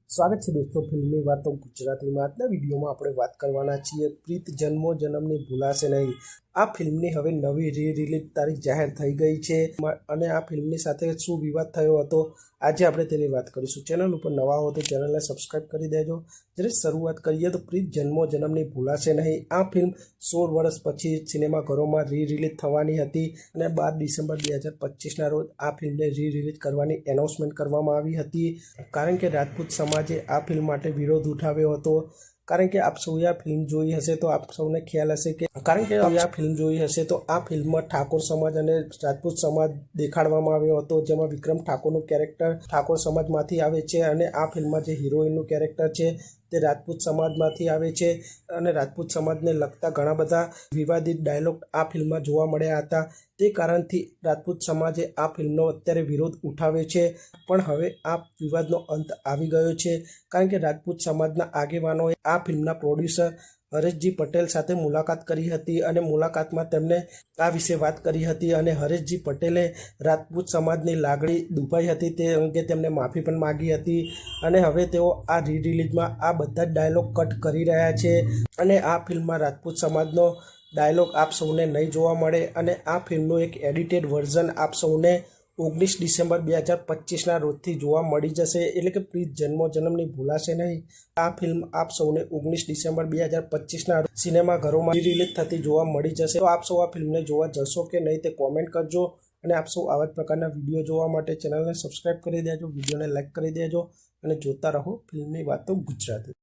સ્વાગત છે દોસ્તો ફિલ્મની વાતો ગુજરાતીમાં। આજના વિડીયોમાં આપણે વાત કરવાના છીએ પ્રીત જન્મો જન્મની ભૂલાશે નહીં। આ ફિલ્મની હવે નવી રિલીઝ તારીખ જાહેર થઈ ગઈ છે અને આ ફિલ્મની સાથે શું વિવાદ થયો હતો આજે આપણે તેની વાત કરીશું। ચેનલ ઉપર નવા હો તો ચેનલને સબસ્ક્રાઈબ કરી દેજો। જ્યારે શરૂઆત કરીએ તો પ્રીત જન્મો જન્મની ભૂલાશે નહીં આ ફિલ્મ 16 વર્ષ પછી સિનેમાઘરોમાં રિલીઝ થવાની હતી અને 12 ડિસેમ્બર 2025ના રોજ આ ફિલ્મને રિલીઝ કરવાની એનાઉન્સમેન્ટ કરવામાં આવી હતી। કારણ કે રાજપૂત સમાજે આ ફિલ્મ માટે વિરોધ ઉઠાવ્યો હતો। કારણ કે આપ સૌએ આ ફિલ્મ જોઈ હશે તો આપ સૌને ખ્યાલ હશે કે આ ફિલ્મમાં ઠાકોર સમાજ અને રાજપૂત સમાજ દેખાડવામાં આવ્યો હતો, જેમાં વિક્રમ ઠાકોરનું કેરેક્ટર ઠાકોર સમાજમાંથી આવે છે અને આ ફિલ્મમાં જે હિરોઈનનું કેરેક્ટર છે તે રાજપૂત સમાજમાંથી આવે છે અને રાજપૂત સમાજને લગતા ઘણા બધા વિવાદિત ડાયલોગ આ ફિલ્મમાં જોવા મળ્યા હતા। તે કારણથી રાજપૂત સમાજે આ ફિલ્મનો અત્યારે વિરોધ ઉઠાવે છે, પણ હવે આ વિવાદનો અંત આવી ગયો છે। કારણ કે રાજપૂત સમાજના આગેવાનોએ આ ફિલ્મના પ્રોડ્યુસર હરેશજી પટેલ સાથે મુલાકાત કરી હતી અને મુલાકાતમાં તેમને આ વિશે વાત કરી હતી અને હરેશજી પટેલે રાજપૂત સમાજની લાગણી દુભાઈ હતી તે અંગે તેમને માફી પણ માગી હતી અને હવે તેઓ આ રિલીઝમાં આ બધા જ ડાયલોગ કટ કરી રહ્યા છે અને આ ફિલ્મમાં રાજપૂત સમાજનો ડાયલોગ આપ સૌને નહીં જોવા મળે અને આ ફિલ્મનું એક એડિટેડ વર્ઝન આપ સૌને 19 ડિસેમ્બર 2025ના રોજથી જોવા મળી જશે। એટલે કે પ્રીત જન્મો જન્મની ભૂલાશે નહીં આ ફિલ્મ આપ સૌને 19 ડિસેમ્બર 2025ના સિનેમાઘરોમાં રિલીઝ થતી જોવા મળી જશે। તો આપ સૌ આ ફિલ્મને જોવા જશો કે નહીં તે કોમેન્ટ કરજો અને આપ સૌ આવા જ પ્રકારના વિડીયો જોવા માટે ચેનલને સબસ્ક્રાઈબ કરી દેજો, વિડીયોને લાઈક કરી દેજો અને જોતા રહો ફિલ્મની વાતો ગુજરાતી।